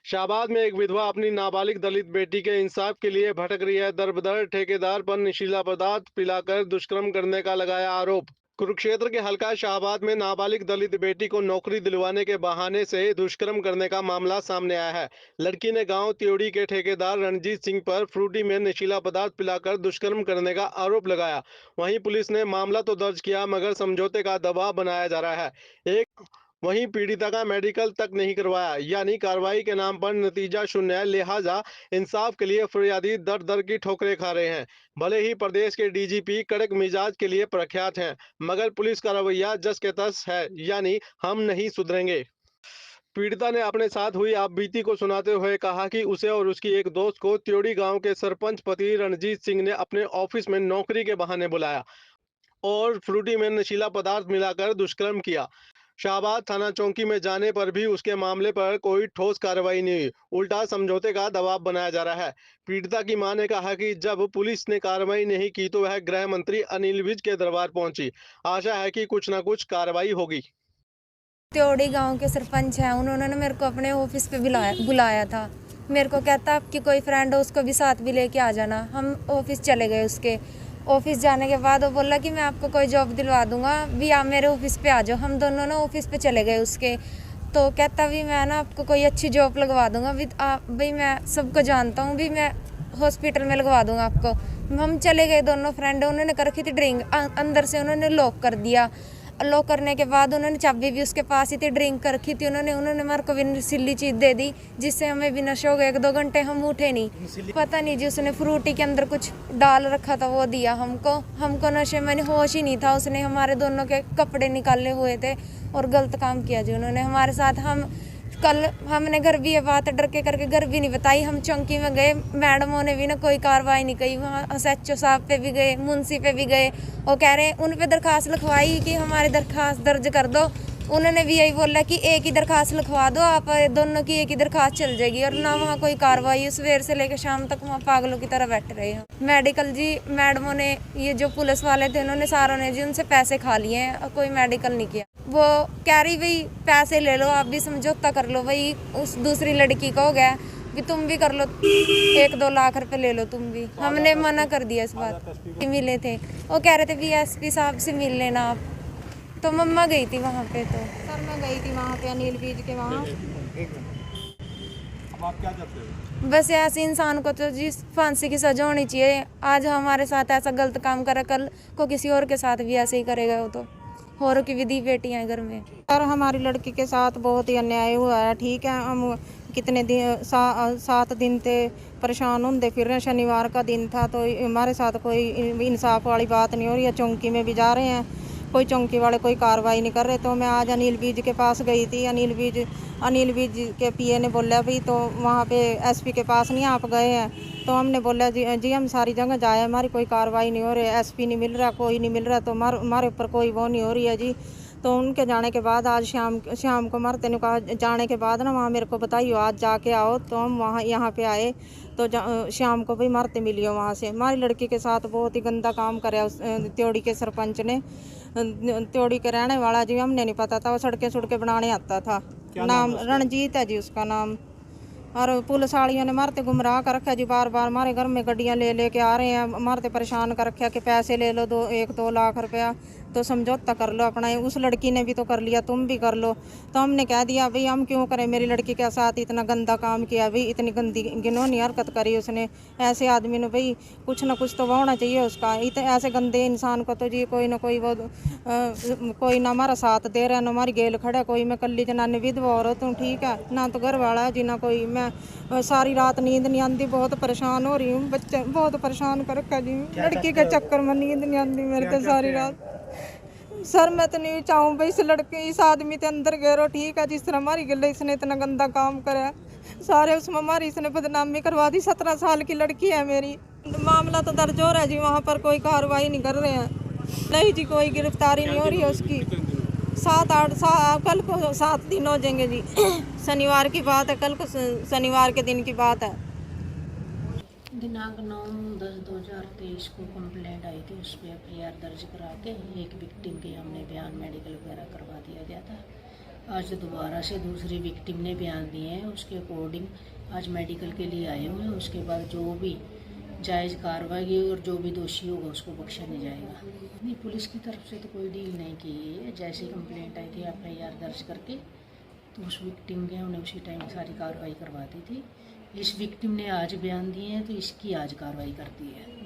शाहबाद में एक विधवा अपनी नाबालिग दलित बेटी के इंसाफ के लिए भटक रही है। दर-बदर ठेकेदार पर नशीला पदार्थ पिलाकर दुष्कर्म करने का लगाया आरोप। कुरुक्षेत्र के हल्का शाहबाद में नाबालिग दलित बेटी को नौकरी दिलवाने के बहाने से दुष्कर्म करने का मामला सामने आया है। लड़की ने गांव त्योड़ी के ठेकेदार रणजीत सिंह पर फ्रूटी में नशीला पदार्थ पिलाकर दुष्कर्म करने का आरोप लगाया। वहीं पुलिस ने मामला तो दर्ज किया, मगर समझौते का दबाव बनाया जा रहा है। एक वहीं पीड़िता का मेडिकल तक नहीं करवाया, यानी कार्रवाई के नाम पर नतीजा शून्य है। लिहाजा इंसाफ के लिए फरियादी दर दर की ठोकरें खा रहे हैं। भले ही प्रदेश के डीजीपी कड़क मिजाज के लिए प्रख्यात हैं, मगर पुलिस का रवैया जस के तस है, यानी हम नहीं सुधरेंगे। पीड़िता ने अपने साथ हुई आपबीती को सुनाते हुए कहा कि उसे और उसकी एक दोस्त को त्योड़ी गांव के सरपंच पति रणजीत सिंह ने अपने ऑफिस में नौकरी के बहाने बुलाया और फ्रूटी में नशीला पदार्थ मिलाकर दुष्कर्म किया। शाहबाद थाना चौकी में जाने पर भी उसके मामले पर कोई ठोस कार्रवाई नहीं हुई, उल्टा समझौते का दबाव बनाया जा रहा है। पीड़िता की मां ने कहा कि जब पुलिस ने कार्रवाई नहीं की तो वह गृह मंत्री अनिल विज के दरबार पहुंची। आशा है कि कुछ न कुछ कार्रवाई होगी। त्योड़ी गांव के सरपंच हैं, उन्होंने मेरे को अपने ऑफिस पे बुलाया था। मेरे को कहता आपकी कोई फ्रेंड हो उसको भी साथ भी लेके आ जाना। हम ऑफिस चले गए। उसके ऑफिस जाने के बाद वो बोला कि मैं आपको कोई जॉब दिलवा दूंगा, भी आप मेरे ऑफिस पे आ जाओ। हम दोनों ना ऑफिस पे चले गए उसके। तो कहता भी मैं ना आपको कोई अच्छी जॉब लगवा दूंगा, भाई मैं सबको जानता हूँ, भी मैं हॉस्पिटल में लगवा दूंगा आपको। हम चले गए दोनों फ्रेंड। उन्होंने कर रखी थी ड्रिंक, अंदर से उन्होंने लॉक कर दिया। लॉक करने के बाद उन्होंने चाबी भी उसके पास ही थी, ड्रिंक कर रखी थी उन्होंने मेरे को भी सिल्ली चीज़ दे दी, जिससे हमें भी नशा हो गया। 1-2 घंटे हम उठे नहीं। पता नहीं जी, उसने फ्रूटी के अंदर कुछ डाल रखा था, वो दिया हमको नशे में होश ही नहीं था। उसने हमारे दोनों के कपड़े निकाले हुए थे और गलत काम किया जी उन्होंने हमारे साथ। कल हमने घर भी ये बात डर के करके घर भी नहीं बताई। हम चौकी में गए, मैडमों ने भी ना कोई कार्रवाई नहीं की। वहाँ SHO साहब पे भी गए, मुंशी पे भी गए। वो कह रहे हैं उन पे दरखास्त लिखवाई कि हमारी दरखास्त दर्ज कर दो। उन्होंने भी यही बोला कि एक ही दरखास्त लिखवा दो आप, दोनों की एक ही दरखास्त चल जाएगी। और ना वहाँ कोई कार्रवाई, सवेर से लेकर शाम तक वहाँ पागलों की तरह बैठे रहे हैं। मेडिकल जी, मैडमों ने, ये जो पुलिस वाले थे उन्होंने सारों ने जी उनसे पैसे खा लिए हैं और कोई मेडिकल नहीं किया। वो कह रही भाई पैसे ले लो, आप भी समझौता कर लो। भाई उस दूसरी लड़की को हो गया कि तुम भी कर लो, 1-2 लाख रुपए ले लो तुम भी। हमने मना कर दिया इस बात। मिले थे, वो कह रहे थे BSP साहब से मिल लेना आप। तो मम्मा गई थी वहाँ पे। तो सर मैं गई थी वहाँ पे अनिल बीज के वहाँ। अब आप क्या चाहते हो? बस ऐसे इंसान को तो जी फांसी की सजा होनी चाहिए। आज हमारे साथ ऐसा गलत काम करा, कल को किसी और के साथ भी ऐसे ही करेगा। वो तो औरों की विधि बेटियां हैं घर में। सर हमारी लड़की के साथ बहुत ही अन्याय हुआ है। ठीक है, हम कितने दिन 7 दिन थे परेशान होंगे फिर रहे। शनिवार का दिन था तो हमारे साथ कोई इंसाफ वाली बात नहीं हो रही है। चौकी में भी जा रहे हैं, कोई चौकी वाले कोई कार्रवाई नहीं कर रहे। तो मैं आज अनिल बीज के पास गई थी। अनिल बीज के PA ने बोला भी तो वहाँ पे SP के पास नहीं आप गए हैं। तो हमने बोला जी हम सारी जगह जाए, हमारी कोई कार्रवाई नहीं हो रही, SP नहीं मिल रहा, कोई नहीं मिल रहा, तो हमारे ऊपर कोई वो नहीं हो रही है जी। तो उनके जाने के बाद आज शाम को मारते ने कहा जाने के बाद ना वहाँ मेरे को बताइयो, आज जाके आओ। तो हम वहाँ यहाँ पे आए तो शाम को भी मारते मिली हो वहाँ से। हमारी लड़की के साथ बहुत ही गंदा काम करे उस त्योड़ी के सरपंच ने। त्योड़ी के रहने वाला जी, हमने नहीं पता था, वो सड़कें बनाने आता था। नाम रणजीत है जी उसका नाम। और पुलिस वालियों ने मारते गुमराह कर रखा जी। बार बार हमारे घर में गड्डियाँ ले के आ रहे हैं, मारते परेशान कर रखा कि पैसे ले लो 1-2 लाख रुपया, तो समझौता कर लो अपना। उस लड़की ने भी तो कर लिया, तुम भी कर लो। तो हमने कह दिया भाई हम क्यों करें, मेरी लड़की के साथ इतना गंदा काम किया भाई, इतनी गंदी घिनौनी हरकत करी उसने। ऐसे आदमी ने भाई कुछ ना कुछ तो होना चाहिए उसका। ऐसे गंदे इंसान को तो जी कोई ना कोई वो कोई ना हमारा साथ दे रहा है, ना हमारी गेल खड़ा। कोई मैं कल्ली जनानी विधवा औरत हूँ, ठीक है, ना तो घर वाला है जी, ना कोई। मैं सारी रात नींद नहीं आती, बहुत परेशान हो रही हूँ। बच्चे बहुत परेशान कर रखा जी, लड़की के चक्कर में नींद नहीं आती मेरे को सारी रात। सर मैं तो नहीं चाहूँ भाई इस आदमी के अंदर गहरो, ठीक है, जिस तरह हमारी गले इसने इतना गंदा काम करा सारे उसमें हमारी इसने बदनामी करवा दी। 17 साल की लड़की है मेरी। मामला तो दर्ज हो रहा है जी, वहाँ पर कोई कार्रवाई नहीं कर रहे हैं। नहीं जी, कोई गिरफ्तारी नहीं हो रही है उसकी। 7-8 कल को 7 दिन हो जाएंगे जी। शनिवार की बात है, कल को शनिवार के दिन की बात है। दिनांक 9/10/2023 को कंप्लेंट आई थी, उस पर FIR दर्ज करा के एक विक्टिम के हमने बयान मेडिकल वगैरह करवा दिया गया था। आज दोबारा से दूसरी विक्टिम ने बयान दिए हैं, उसके अकॉर्डिंग आज मेडिकल के लिए आए हुए हैं। उसके बाद जो भी जायज़ कार्रवाई और जो भी दोषी होगा उसको बख्शा नहीं जाएगा। नहीं, पुलिस की तरफ से तो कोई डील नहीं की है। जैसे कंप्लेंट आई थी FIR दर्ज करके तो उस विक्टिम के हमने उसी टाइम सारी कार्रवाई करवा दी थी। इस विक्टिम ने आज बयान दिए हैं तो इसकी आज कार्रवाई करती है।